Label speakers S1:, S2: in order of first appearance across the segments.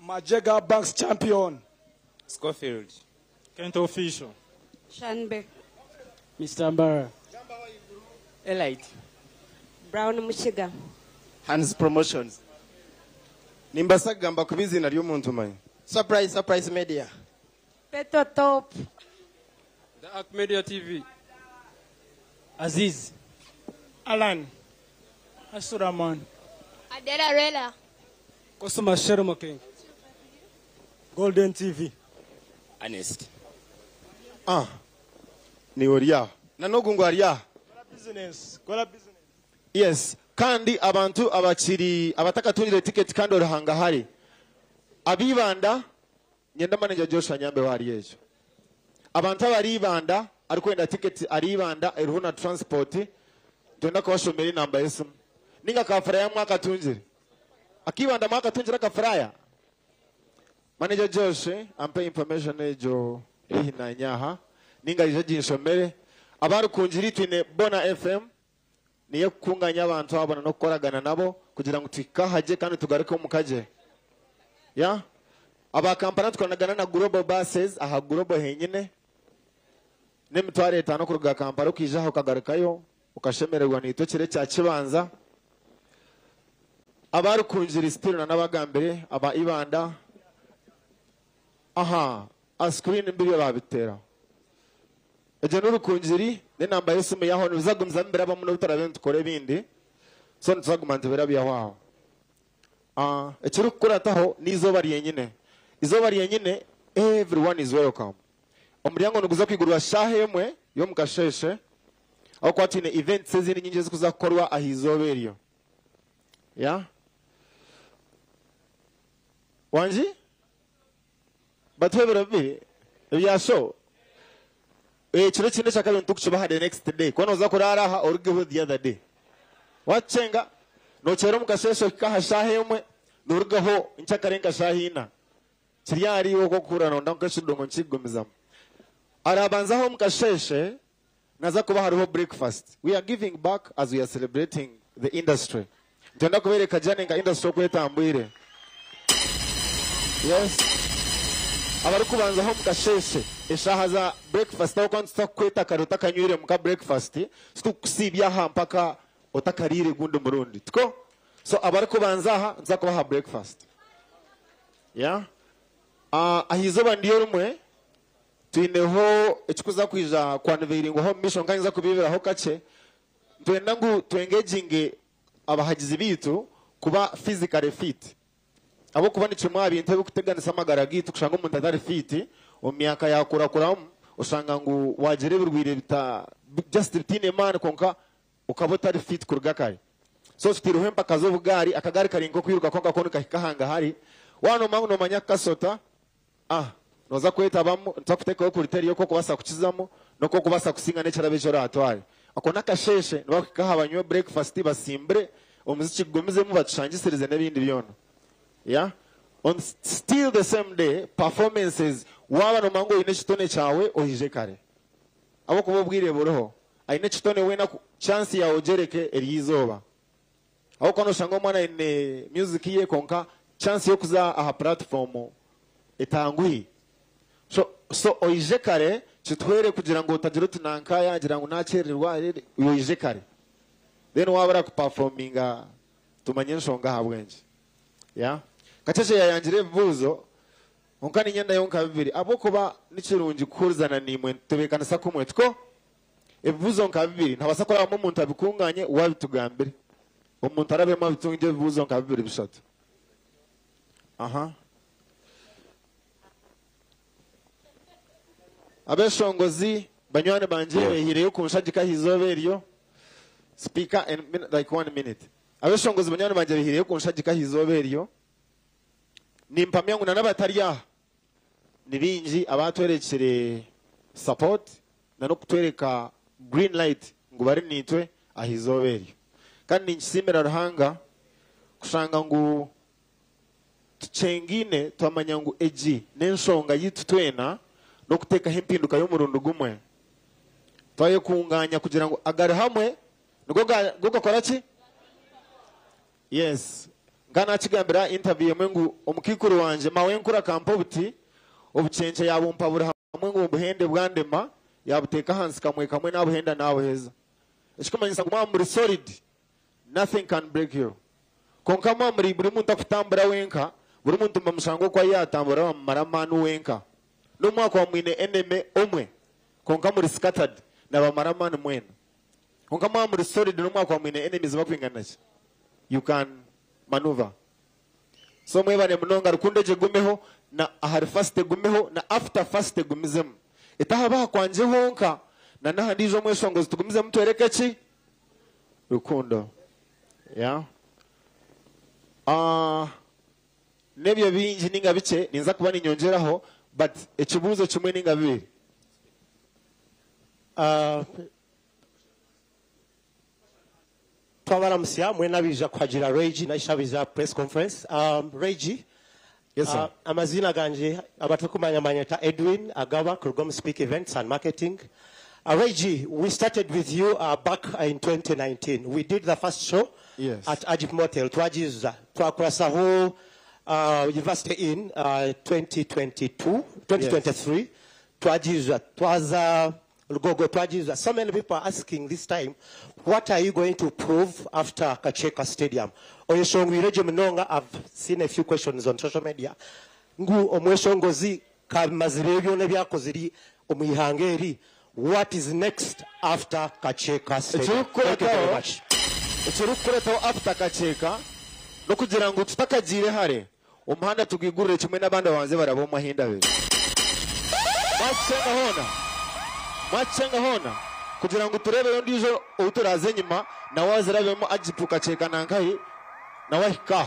S1: Majega Banks champion.
S2: Schofield.
S1: Kent official.
S3: Shanbeck.
S1: Mr. Mbara.
S4: Elite.
S3: Brown Mushiga.
S5: Hans Promotions. Nimbasagamba kubizina ry'omuntu manyi.
S4: Surprise Media.
S3: Peto Top.
S6: The Arc Media TV.
S1: Aziz. Alan. Asuraman.
S7: Adela Rela.
S1: Kosuma Sherma King. Golden TV.
S2: Honest.
S5: Ni oria. Nanogungu aria.
S1: Business.
S5: Yes. Kandi abantu abakiri abatakatunire ticket kandi orahanga hari. Abibanda nyenda manager Joshua Nyambe wari ejo. Abantu abaribanda arikwenda ticket aribanda eruhuna transport twenda kubashomera inamba yesu. Ninga kafraya mwaka tunjire. Akibanda mwaka tunjira kafraya. Manager Josh ampe information ejo ehina nyaha. Ninga ije jinshomere abaru kunjiri twine Bona FM niye kunganya abantu abana no koragana nabo kugira ngo twikahaje kandi tugaruke mu kaje. Ya aba kampana twanagana na Global Buses aha Global henyine nemitware 5 kuruga kampara ukijaho kagarukayo ukashemererwa nito kire cya kibanza abaru kunjiri still na nabagambere aba ibanda a screen mbiri babitera eje n'urukunjiri ne namba yesu me yaho nuzagumza mbere abamuno bitarabe tukore bindi so ntuzagumante bera byaho ekiri kukora taho nizo bari yenyine izo bari yenyine everyone is welcome omuryango nuguza kwigurwa shahemwe yo mukasheshe aho kwatine event sezini nyinje zikuza korwa ahizoberiyo ya wanji batwebera bi ya show kiro kinde cyakabiri tukuchubaha the next day kono uza kurara aha orugeho the other day wachenga no cyero mukasheshe kahashahemwe nurugaho inchakarenga shahina kiriyari woko kurana ndankashidongo nchigomizamo arabanzaho mukasheshe naza kuba hariho breakfast. We are giving back as we are celebrating the industry. Tenda kubereka jane nga industry kwetambwire. Yes. Abari kubanzaho mukasheshe eshaha za breakfast aho kwantsa kweta karota kanywire muka breakfast sikusibya ha mpaka otakarire gundo murundi tko so abari kubanzaha nza kubaha breakfast. Yeah. Ahizoba ndiyo rumwe tuineho ekikuza kwija kwanveiringo ho mission kanza kubibira ho kace twenda ngu twengeginge abahagizi bitu kuba physically fit abo kuba nicyo abintu bikuteganisa amagara gitu kushanga umuntu atari fit omyaka yakura kuramu usanga ngu wagere burwire bita just routine man konka ukabota ari fit kurugakari so tutiruhe mpaka zo bugari akagari karingo kwiruka konka kono kahanga hari wano mangu no manyaka sota noza kweta bamu ntakuteka ko riteri yoko kubasa kukizamo no ko kubasa kusinga necara bejora atware akona kasheshe nibakaha abanywe breakfast basimbre omuziki gomeze mu batshangisirize nebindi byono. Yeah, on still the same day performances waba no mango ine chitone chawe ohije kare abo kubobwire boroho aine chitone wena chance ya ojereke erizoba abo kono shango mwana ine music ye konka chance yo kuza aha platform etangui so ohije kare chitwere kugira ngo utagira tunankaya agira ngo nakererwa ohije kare then wabara ku performinga tumanye nshonga habwenje. Yeah, kacheshe yayanjire buzo onkani nyenda yonka bibiri abo kuba nikirungi kurzana nimwe tubekana sakumwe two ebuzo nka bibiri ntabasakora mu muntu abikunganye wabitugambire umuntu arabema bitunge buzo nka bibiri bishatu. Abeshongozi banywane banje behireye kunshagika hizoberiyo speaker and like 1 minute. Abeshongozi banywane banje behireye kunshagika hizoberiyo nimpamya ngo nanabatariya nibinji abatwerekere support na no kutwereka green light ngo bari nitwe ahizoberiyo kandi nsimera ruhanga kushanga ngo tucengine twamanya ngo eji nenshonga yitutwena no kuteka hempinduka yo murundo gumwe twaye kunganya kugira ngo agare hamwe nugo gukora ki. Yes, ngana kigambira interview mwengu omukikuru wanje mawenkura kampo buti obuchenche yabumpabura mwengu obuhende bwandema yabuteka hansi kamwe nabuhenda nabuheza ekikumanyisa nguma muri solid, nothing can break you. Konka muri buri muntu akutambura wenka, buri muntu mamushango kwa yatambura maramanu wenka. No mwaka wa mwine eneme omwe. Konka muri scattered na bamaramanu mwena. Konka muri solid no mwaka wa mwine enemies bakwinganaje. You can maneuver. So mwebane munonga rukunde je gumeho na ahari faste gumeho na after faste gumizemu. Itahaba kwanje honka na nahandijo mweshongo zitugumize mtu ereke ki rukundo. Yeah. Nebyo bingi ninga bice ninza kuba ninyongeraho but ekibuzo kimwe ninga bibiri.
S8: Twabaramusya mwena bija kwagira Regi naishabiza press conference. Regi,
S5: yes sir.
S8: Amazina ganje abatukumanya manyeta Edwin Agawa Kurgom Speak Events and Marketing. Regi, we started with you back in 2019. We did the first show at Ajip Motel. Twakwasa ho University in 2023. Twajiza Lugogo Twajiza. So many people are asking this time, what are you going to prove after Kacheka Stadium? Oyeshongo Ireje Mnonga, I've seen a few questions on social media. Ngu omweshongo zi kamazirevyo nebyako ziri omwihangeri. What is next after Kacheka Stadium? Thank you very much.
S5: Ekirukuretaho after Kacheka no kugira ngo tutakagire hare umuhanda tugigurire kimwe n'abandi banze barabo mahinda be. Machenga hona kugira ngo turebe yo ndijo uturaze nyuma na wazirabemo Ajipu Kacheka nankai na wahika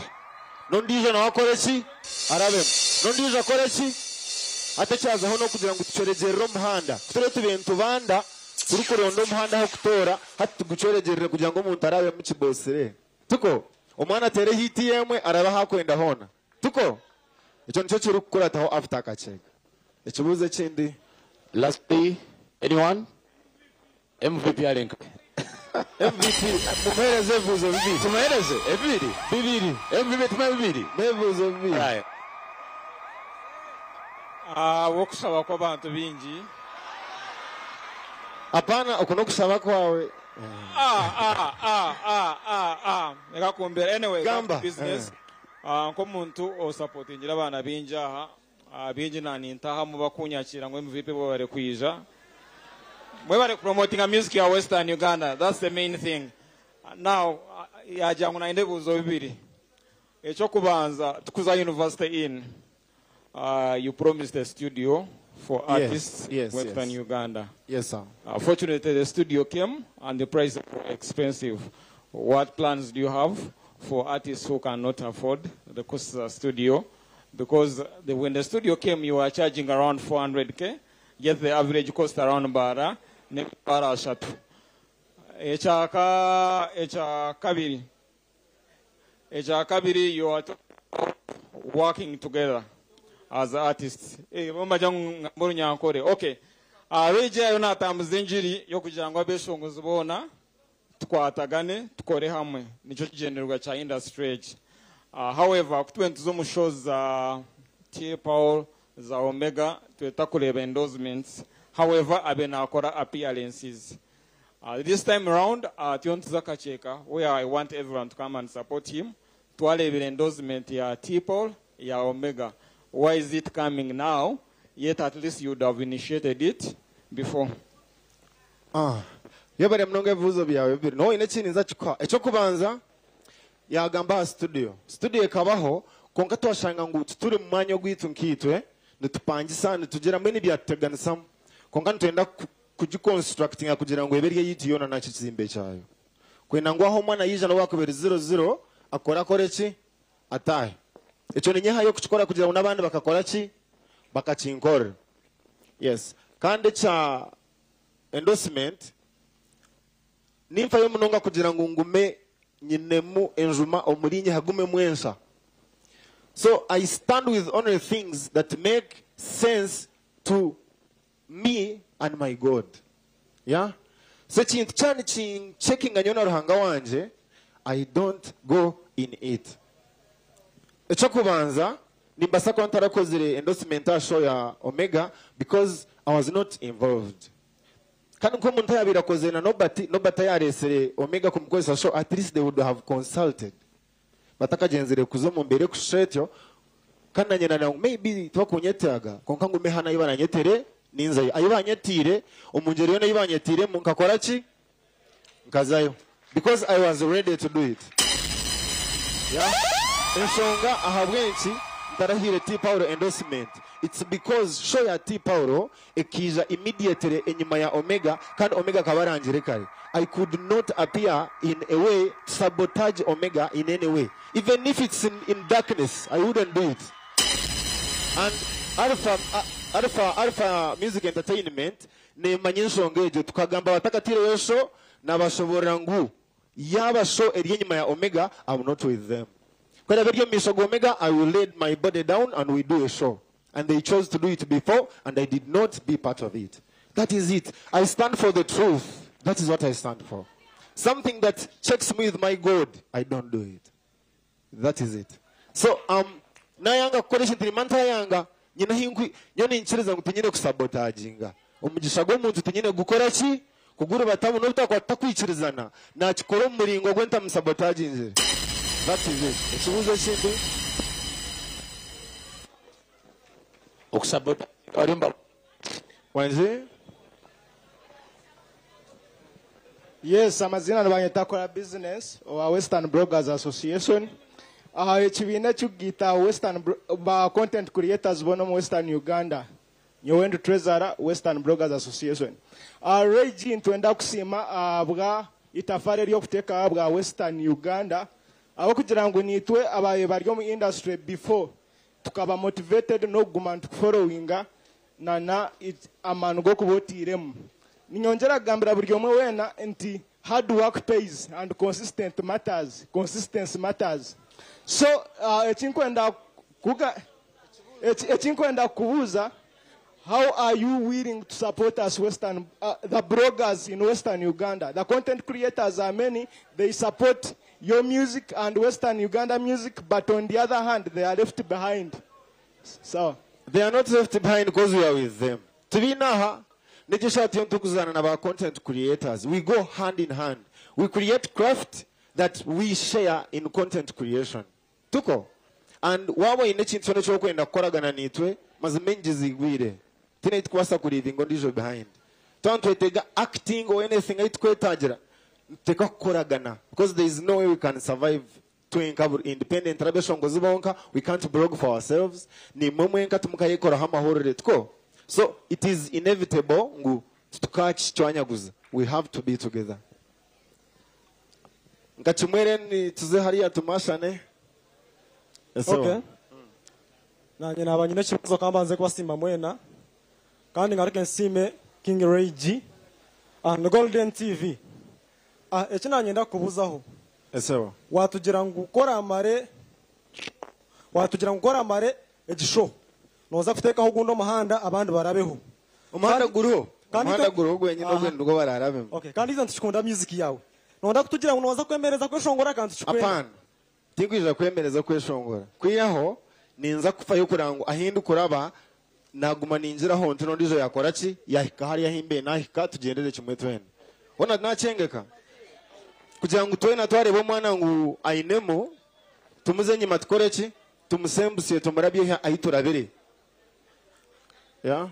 S5: no ndijo na wakoreki arabemo no ndijo akoreki atacyaza hono kugira ngo tucoregere umuhanda ture tubintu banda turi kurondo umuhanda ho kutora hatugucoregerere kugira ngo umuntu arabe mu kibosere tuko umwana atere hiti yemwe araba hakwenda hona tuko icyo nicyo kiri kukurataho after Kacheka. Ekibuze kindi
S2: Lastly, anyone? MVP Alenka.
S5: MVP mumereze vuzo bibiri
S2: Tumaeleze bibiri. MVP tumabibiri.
S5: mevuzo bibiri.
S2: Right.
S1: Wokusaba kw'abantu bingi.
S5: Apana okuno kusaba kwawe.
S1: Eka kumbera anyway
S5: Gamba.
S1: business. Nko muntu o supportingira abana bingi aha. Bingi nani ntaha mu bakunyakira ngo MVP bo bare kwija. Mwe bare promoting a music ya Western Uganda. That's the main thing. Now yaja nguna indebuzo bibiri. Echo kubanza tukuza university in. You promised a studio for artists in Western Uganda.
S5: Yes sir.
S1: Fortunately, the studio came and the price was expensive. What plans do you have for artists who cannot afford the cost of the studio? Because when the studio came, you were charging around 400k, yet the average cost around bara shatu. Echa kabiri, you are working together as artists. Okay. Reje yona tamuzinjiri yo kugira ngo abeshongozi bona twatagane tukore hamwe nico kigenderwa cha industry. However, kutwentu zo mushows za T-Paul za Omega tweta kureba endorsements. However, abena akora appearances. This time around, Tiontuza Kacheka, where I want everyone to come and support him. Twalebe endorsement ya T-Paul ya Omega. Why is it coming now? Yet at least you would have initiated it before.
S5: Yebare mnonge vuzo byawe bibiri. No inekini nza chukwa. Echo kubanza yagamba studio. Studio ekabaho konka twashanga ngo turi mu mwanya gwitu nkitwe nitupangisa nitugera mbene byateganisa konka ntenda kugiconstructing kugira ngo eberye yiti yona na kizimbe cyayo. Kwena ngo aho mwana yija no wakobera 00 akora koreki atahe. Echo ninyeha yo kuchikora kugira ngo nabandi bakakora ki bakachinkora. Yes. Kandi cha endorsement nimfa yo munonga kugira ngo ngume nyinemu enjuma omulinye hagume mwensa. So I stand with only things that make sense to me and my God. Yeah? So chintu chani checking anyona ruhanga wanje, I don't go in it. Echakubanza nimbasa ko ntarakozere endorsement ya show ya Omega because I was not involved. Kandi ko umuntu yabirakoze na nobati yaresere Omega kumkozesa show, at least they would have consulted. Batakagenzere kuzo mu mbere ku shetyo kandi nyina na maybe twakunyetaga konka ngume hana yibananyetere ninza ayibanyetire umunjeri yona yibanyetire munkakora ki nkazayo because I was ready to do it. Yeah. Ensonga ahabwenki ntarahire T Paulo endorsement. It's because show ya T Paulo ekija immediately enyuma ya Omega kandi Omega kabarangire kare. I could not appear in a way to sabotage Omega in any way. Even if it's in darkness, I wouldn't do it. And Alpha Music Entertainment ne manyensonga ejo tukagamba batakatire yosho nabashobora ngu yaba show eri enyuma ya Omega, I'm not with them. When I get Mr. Omega, I will lay my body down and we do a show. And they chose to do it before, and I did not be part of it. That is it. I stand for the truth. That is what I stand for. Something that checks me with my God, I don't do it. That is it. So, nayanga kukoresha intirimanta yanga, nyina hinkwi, nyoni nchiriza ngutunyine kusabotajinga. Umugisha gwomuntu tunyine gukora ki? Kuguru batamu nobita kwa takwichirizana. Na chikoro muringo gwenta musabotajinze. That is it. Ekibuzo kindi
S2: Okusabota alimba.
S5: Wanze?
S9: Yes, amazina nabanyeta kora business or Western Bloggers Association. Ekibina kyugita Western content creators bono mu Western Uganda. Nyowendo Treasurer Western Bloggers Association. Regi ntwenda kusima bwa itafari lyokuteka bwa Western Uganda. Abo kugira ngo nitwe abaye baryo mu industry before tukaba motivated no guma followinga na amanu go kubotiremu. Ninyongera gambira buri omwe wena nti hard work pays and consistency matters. So ekinkwenda kubuza, how are you willing to support us Western the bloggers in Western Uganda? The content creators are many, they support your music and Western Uganda music, but on the other hand they are left behind. So
S5: they are not left behind because we are with them. Tubinaha Nejeshati tukuzana na content creators. We go hand in hand. We create craft that we share in content creation. Tuko. And wawa inechintu necho kwenda koragana nitwe mazimenji zigwire. Tina itkwasa kulivingo ndijo behind. Tanto etega acting or anything itkwetagira. Teka koragana because there is no way we can survive to independent rabesho ngozibonka. We can't blog for ourselves. Ni momwenka tumukaye kora hama horere tuko. So it is inevitable ngu tukach chwanyaguza. We have to be together. Ngachimwere ni tuze hariya tumashane.
S10: Okay. Na nyina abanyine kibazo kambanze kwasimba mwena. Kandi ngaruke nsime King Ray G and Golden TV. Ekina nyenda kubuzaho.
S5: Esewa.
S10: Watugira ngukora mare egisho. Noza kuteka hugundo mahanda abandi barabeho.
S5: Umuhanda guru gwenye n'ugwendo bararabe.
S10: Okay, kandi izo ntikunda music yawe. Nonda kutugira ngo noza kwemereza kweshongora kandi tukwe.
S5: Apana. Tigwija kwemereza kweshongora. Kwiyaho ninza kufayo kurango ahindu kuraba naguma ninjira ho ntuno ndizo yakora ki yahika hari yahimbe nahika tugendere kimwe twene. Ona nacengeka. Kugira ngo twena twarebo mwana ngo ainemo tumuze nyima tukore ki tumusembusiye tumurabye ahiturabere. Yeah.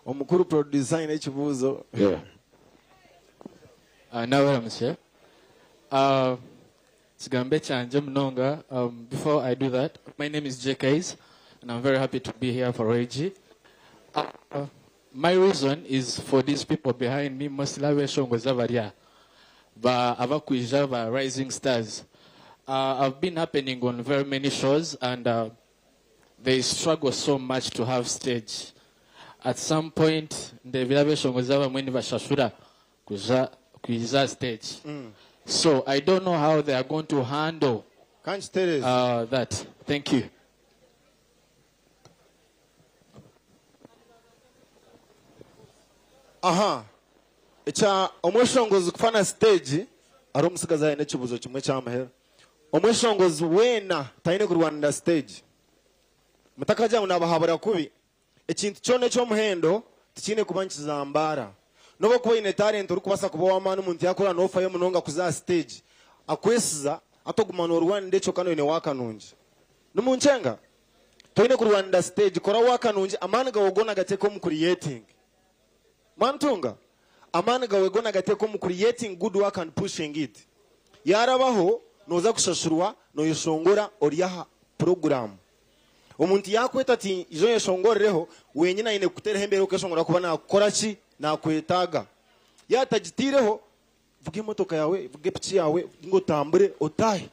S5: Omukuru pro design ekibuzo.
S2: Yeah. Nawe monsieur. Sigambe chanje mnonga. Before I do that, my name is JKs and I'm very happy to be here for Regi. My reason is for these people behind me, mostly Shongo Zavaria, but Avakuija, Rising Stars. I've been happening on very many shows and they struggle so much to have stage. At some point, the Shongo Zava mweni bashashura kuiza stage. So I don't know how they are going to handle that. Thank you.
S5: Echa omoshongozi kufana stage ari umusigaza yene kibuzo kimwe cy'amahera omweshongozi wena tayine ku Rwanda stage mutakajya unabahabura kubi ikintu cyone cyo muhendo tikine kubankizambara nobo kuba ine talent uri kubasa kuba wamana umuntu yakora no fayo munonga kuza stage akwesiza atogumana Rwanda ndecho kano ine wakanunje numuncenga tayine ku Rwanda stage kora wakanunje amana gawogona gateko mu creating mantunga amana gawogona gateko mu creating good work and pushing it yarabaho noza kushashurwa no yishongora oriyaha program umuntu yakweta ati izo yeshongorereho wenyina ine kutera hembere ukeshongora kuba nakora ki nakwetaga yatagitireho vuge imotoka yawe vuge piki yawe ngo tambure otahe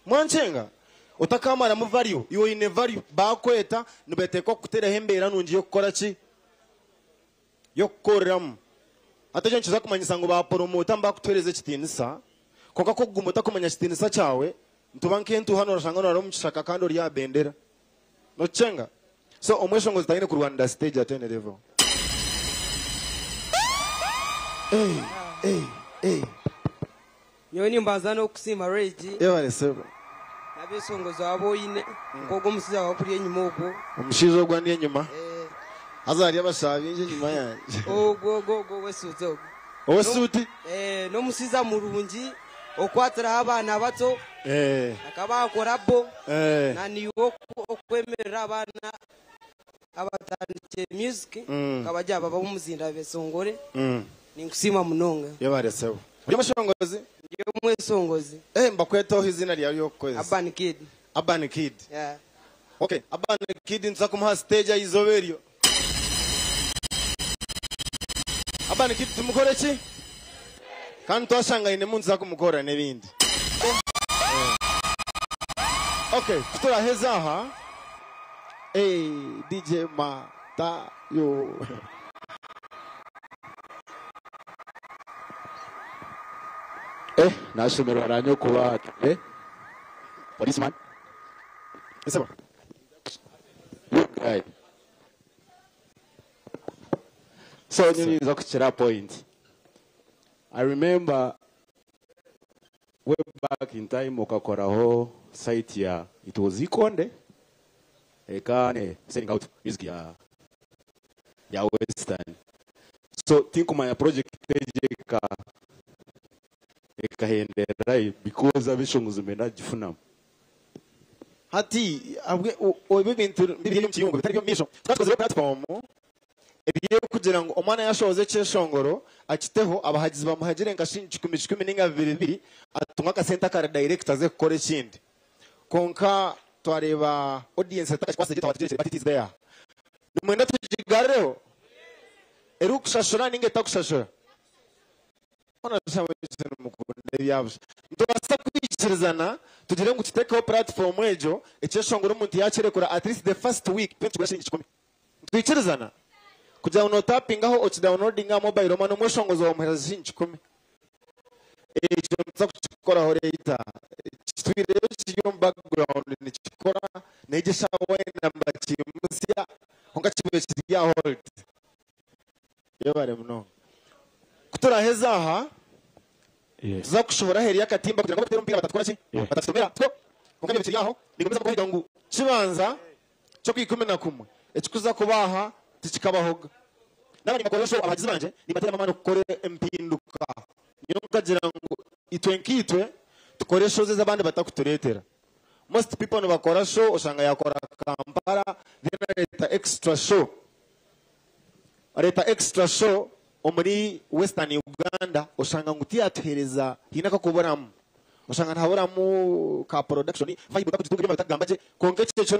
S5: mwancenga utakamara mu value iyo ine value bakweta nibeteko kutera hembera nungi yo gukora ki yo koramu ataje nkiza kumanyisa ngo ba promota mbakutwereze kitinisa koka ko gumuta kumanya kitinisa cyawe ntubanke ntu hano rashanga no mukishaka kandi ori ya bendera no chenga so omwesho ngo zitayine ku Rwanda stage at any level
S11: Nyoni mbazano kusima Regi
S5: yebale sebo
S11: nabesongozo aboyine ngogo umusiza wakuriye nyuma uko
S5: umushizo gwandiye nyuma azari abashabinje nyuma yanje
S11: go wesuze ogo
S5: owesuti
S11: no musiza murungi okwatira abana bato akaba akorabo nani okwemerera abana abatandike music kabajya baba umuzinda besongore ninkusima munonga
S5: yebale sebo uri mushongozi
S11: yo mwesongozi
S5: mbakwetaho izina ryawe yo kwezi Urban Kid
S11: yeah
S5: okay Urban Kid nza kumuha stage ayizoberyo Urban Kid tumukore ki kandi twashanga ine munsi zakumukora nebindi okay tutora heza aha DJ Mata yo
S12: nashimira ranyo kuba policeman
S5: Isaba
S12: right so niza kuchira point I remember way back in time okakoraho site ya it was Ikonde ekane sending out music ya Western so think my project ejeka ekahendera because abishonguzo mena gifuna
S5: hati abwe obe bintu bibiri mu kiyungu bitari byo misho twakoze platform ebiye kugira ngo omwana yashoze cyeshongoro akiteho abahagizi bamuhagire ngashinji 10 atunga ka center ka director ze kore kindi konka twareba audience atakashwase gita batije batitize there numwenda tujigareho erukushashura ninge takushashura ona shawe cyane mukunde yabyo ndobasa kwikirizana tugire ngo tuteke platform ejo ecyeshongoro umuntu yakirekura at least the first week penshi gashinji 10 twikirizana kuja uno tapping aho ochi downloading mobile mano mweshongozo wa muhera zinchi 10 ejo nza kuchikora horeita twire chiyo background ni chikora neje shawe namba chimusia honga chibe chiya hold yebare muno kutora heza aha za kushobora heri yakatimba kugira ngo batera umpira batatwara ki batatomera two honga chibe chiyaho nigomeza kuhiga ngo chibanza cyo kwikumena kumwe ekikuza kubaha tikikabahoga nabanye makoresho abagizi banje nibatera mama nokore empinduka niyo kagira ngo itwenkitwe tukoresho ze zabandi batakuturetera most people bakora show usanga yakora Kampala then areta extra show omuri Western Uganda usanga ngutiyatereza hinaka kuboramu usanga ntaboramu ka production vibe bakutugire batagambaje kongeche cyo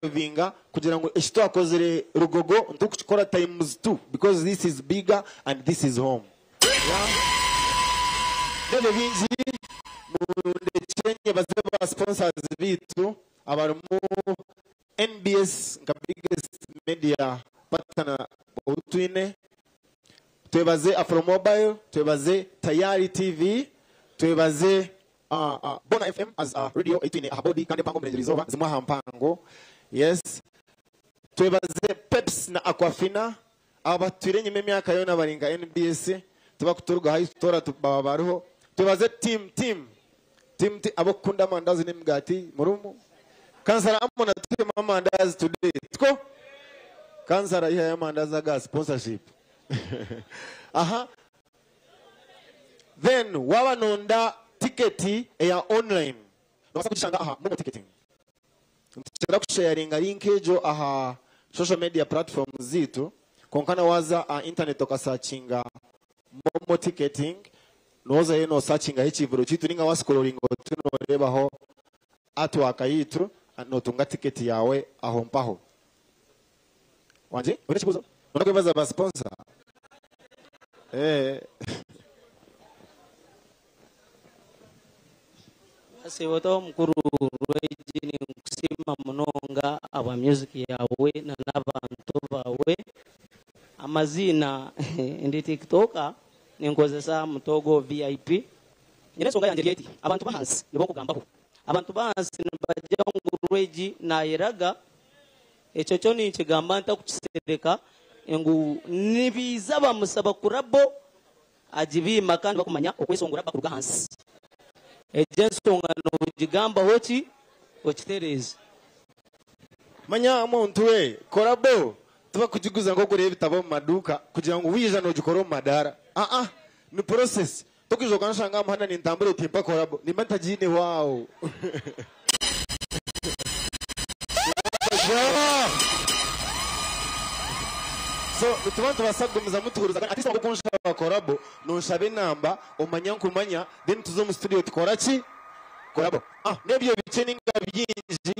S5: vinga kugira ngo eshito akozere rugogo ndukukora times 2 because this is bigger and this is home none binzi mu ndechenye bazeba sponsors bitu abarumu NBS nka biggest media partner utwine twebaze Afro Mobile twebaze Tayari TV twebaze Bona FM as a radio itwine abodi kandi pango mrenjerizoba zimwa hampango yes twebaze Peps na Aquafina abatwire nyime myaka yo nabaringa NBS tuba kuturuga hayi tora tubaba bariho tubaze team abo kunda mandazi n'imigati murumu kansara amona tume amandazi today two kansara iha amandazi aga sponsorship aha then waba nonda ticket ya online nobasa kuchanga aha mu ticketing tukira kusharinga link ejo aha social media platforms zitu konkana waza internet okasearchinga momo ticketing noza yeno searchinga hechivuro chitu ninga wascrolling tuno rebaho atwaka yitu notunga ticket yawe aho mpaho wanje uri chibuzo nonakwebaza ba sponsor
S13: Asiboto mkuru rwejini kusima munonga aba music yawe na n'abantu bawe amazina ndi TikToker ninkozesa mutogo VIP inesonga yanje yeti abantu bahansi nibo kugambaho abantu bahansi bajya ngurweji na yeraga echo cyo ni kigamba nta kukisereka ngo nibiza bamusaba kurabo ajibima kandi bakumanya okwesongura bakuruga hansi ejensonga no bigamba hoki okitereze
S5: manya muntu we korabo tuba kujiguza ngo kureba bitabo mu maduka kugira ngo wija no gikoro mu madara ni process tukijoka nshanga amhana ni ntambure timpa korabo ni mantajine wao so tubantu basagumza mutuhuruza ati sako konsha korabo no shabe namba omanya nkumanya then tuzo mu studio tukora ki korabo nebyo biceninga byinji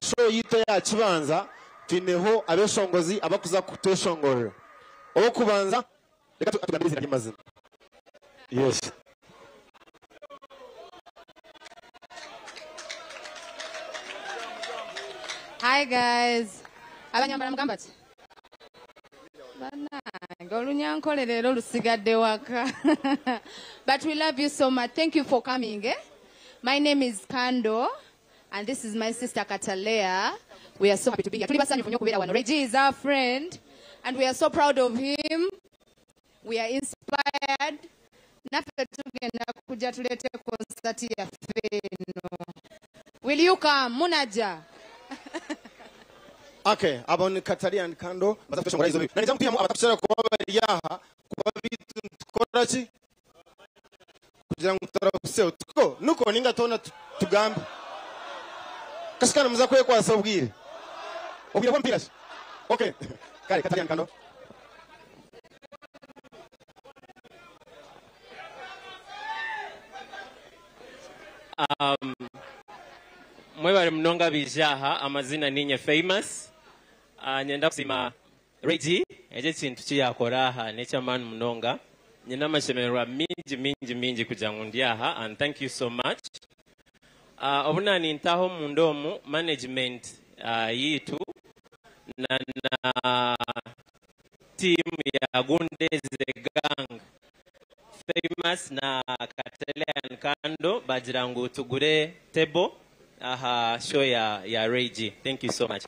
S5: show yito ya kibanza tuneho abeshongozi abakuza kuteshongorera obo kubanza reka tuganirize n'amazina yes
S14: Hi guys abanyambara mugambati bananga olunyankole lero lusigadde waka but we love you so much. Thank you for coming. My name is Kando and this is my sister Katalea. We are so happy to be here. Reggie is our friend and we are so proud of him. We are inspired. Will you come? Munaja.
S5: Okay, abon Katalea and Kando. Naniza mpia abatakushara kuba bari yaha kuba bitu tukora ki kugira ngo turakuseo tuko nuko ninga tona tugambe kashikana muza kwe kwa sobwire obwira kwa mpira okay kale Katalea Kando
S15: mwebale mnonga bijaha amazina ninye famous nyenda kusima Reggie eje kintu kiyakora aha nechaman mnonga nyina mashemerwa mingi kuja ngundiaha and thank you so much obuna ni ntaho mundomu management yitu na team ya Gundeze Gang famous na Katalea Kando bajirangu tugure table show ya Reggie. Thank you so much.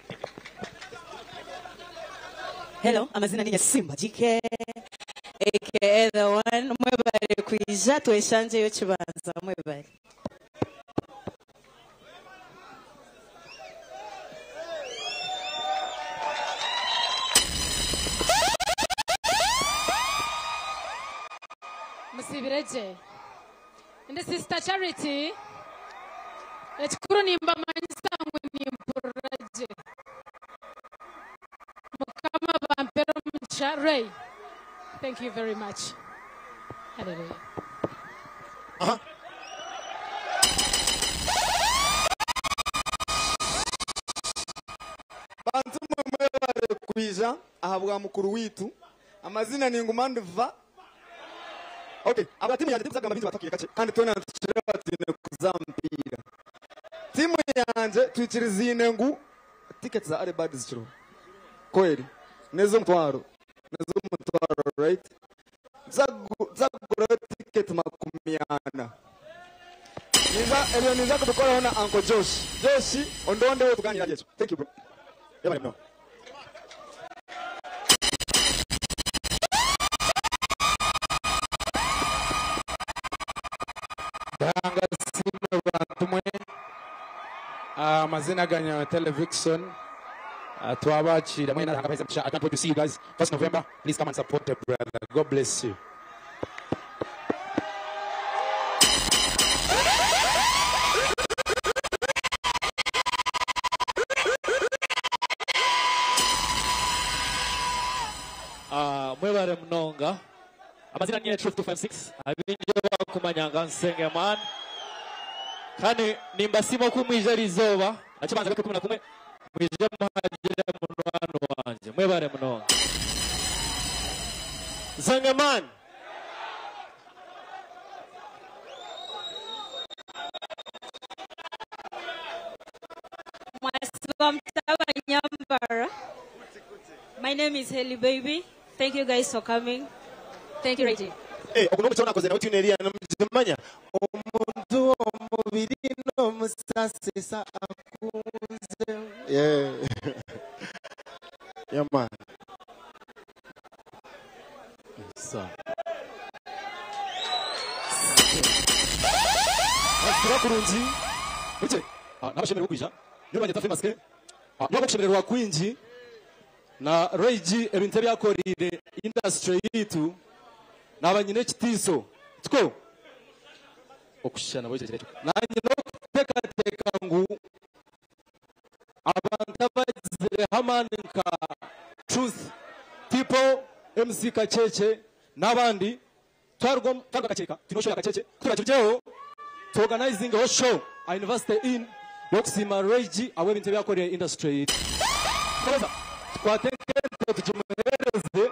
S16: Hello, amazina ni Simba JK aka the one mwebale kwija tweshanje yo kibanza mwebale
S17: Musibireje and sister Charity ekikuru nimba manyisangu nimpuraje mukama bampero mcharay. Thank you very much. Hallelujah.
S18: Bantu mwe bari kwija ahabwa mukuru witu amazina ni Ngumandiva. Okay, abatimu yanje tuzaga mabinzi batakiye kace kandi tona tushira batine kuzampira. Timu yanje twikirizine ngu tickets za Arebad ziciro. Kweli. Nezo mtwaro, right? Zagura ticket makumiana. Niza kubikora na Uncle Josh. Josh ondonde wo tuganira yecho. Thank you bro. Yabari no.
S19: amazina ganya Televixon. Twabachira mwena akapeza msha. I can't wait to see you guys 1st November. Please come and support the brother. God bless you.
S20: Mwebare mnonga amazina niye Truth 256 abinje bakumanyanga Nsengeman kane nimba simo kumwija rizoba achibanza gake 11 mwije muhagire munwano wanje mwebare mnonga
S5: Nsengeman
S21: My name is Haley Baby. Thank you guys for coming. Thank you, Reggie.
S5: Okuno mchona koze na utune eri anamjimanya omuntu omubiri no musasisa akunze. Yeah. Yeah man.
S20: So.
S10: Asira kurunzi. Buche. Nabashemere kwija. Nyo banyeta famous ke. Nyo bakushemererwa kwinji. Na Reggie ebintu byakorire industry yitu nabanyine kitiso tuko okushana boje kirecho nanye no teka ngu abantu abazire hamaninka Truth People MC Kacheche nabandi twarwa kacheka tinosho ya Kacheche turajyeho to organizing a show a university in yokusima Reggie awe bintu byakorire industry yitu twatekereza tukimuhereze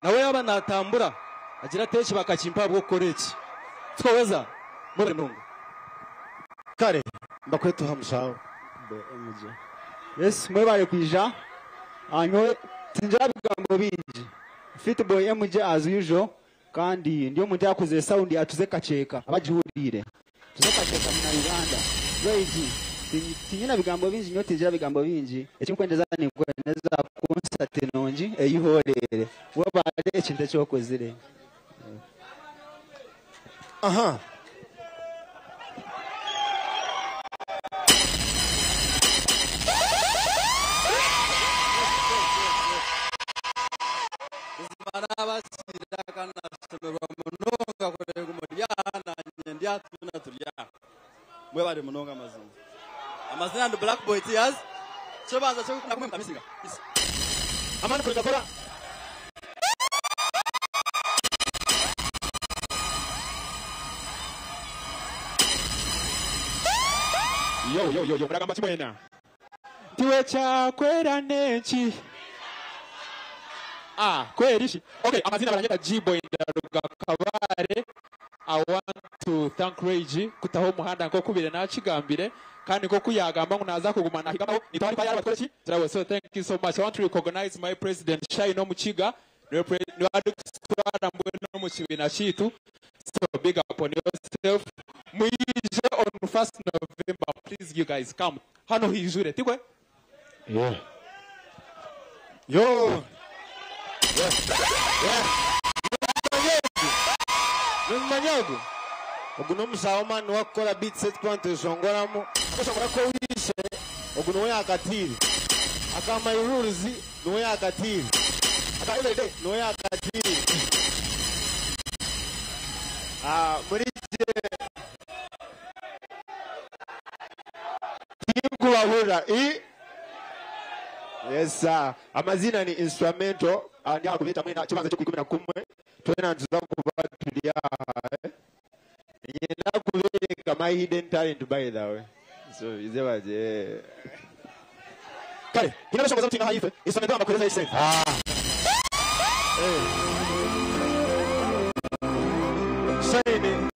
S10: nawe yaba natambura agira techi bakachimpa bwo koreki twoweza muri mungu
S5: kare mbakwetu hamshaho
S22: yes mwebare kwija anyo tinjira bigambo bingi Fitboy MJ as usual kandi ndiyo muntu yakuze sound atuze kacheka abajihurire tuze kacheka mu Uganda Reggie tinyina bigambo bingi nyo tinjira bigambo bingi ekinkwendeza ni kwendeza concert nonji eyihorere wabare ekintu cyokozire
S5: aha
S18: abasira kana semerwa munonga kurego muryana nyendia tuna turya mwe bari munonga amazina ndo Black Boy Tears chobanza cyo kumwe mukamisinga amani kuri gakora
S1: yo muragamba kimwena
S19: tiwe chakwera nenchi kweli shi okay amazina baranyeta G-Boy ndaruga kabare I want to thank Reggie kutaho muhanda nko kubire nakigambire kandi ko kuyagamba ngo naza kugumana higamo nitwari pa yabatwere ki turawe so thank you so much I want to recognize my president Shino Muchiga no adukstrada mbweno mu kibina kitu so big up on yourself mwije on 1st November please you guys come hano hijure tikwe
S5: yeah yo Manyago oguno musawo man wakora beat set point shongoramo akashobora ko wishe oguno yakatiri akama iruzi no yakatiri akaibede no yakatiri muri Kuwahura yes sir amazina ni instrumental andi akubita mwena kibanza cyo 11 twena nzuza kuba tulia yena kubereka my hidden talent by the way so izebaje kale inabashongoza mutinga hayife instrumental amakoreza yise shine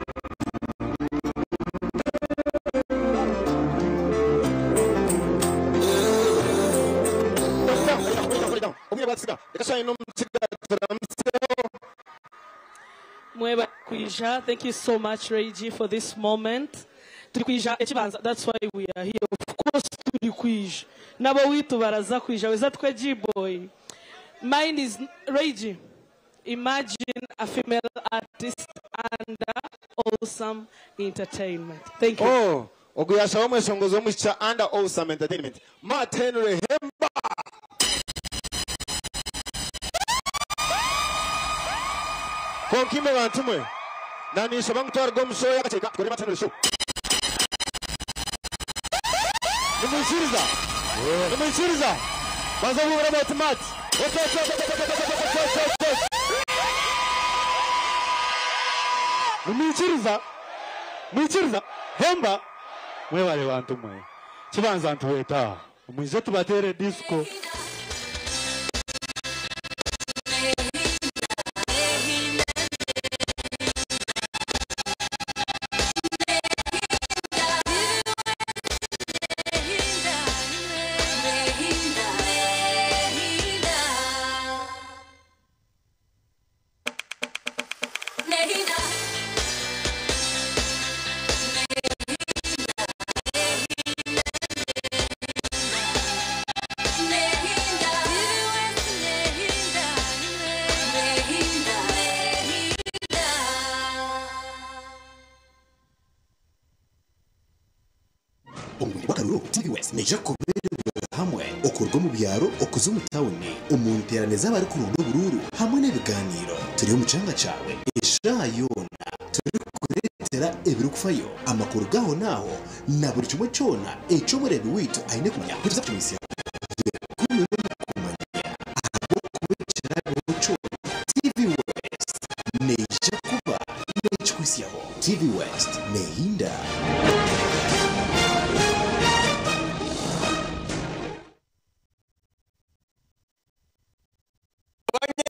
S23: Thank you so much, Reggie, for this moment. That's why we are here. Of course, Turikuij. Nabawitu baraza kuija. Weza tukwe G-Boy. Mine is Reggie. Imagine a female artist under awesome entertainment. Thank you.
S5: oguyasha w'umweshongozo w'umushya under awesome entertainment Martin Rehemba konkime bantu mwe nanisha bangutwara gomusho yakacheka kuri Martin Show Nimuishiriza Baza bubura about Nimuishiriza Hemba mwe wale bantu mwe kibanza ntuweta mwize tubatere disco
S3: TV West neja kuberera hamwe okurwa mu byaro okuza mu town umuntu teraneza bari ku rundo bururu hamwe n'ibiganiro turi mu cyanga cyawe eshayona turi kuretera ebirukufayo amakuru gaho naho na buri kimwe cyona eco murebi wito aine kumya biza kumisi TV West neja kuba neja kwisiyaho TV West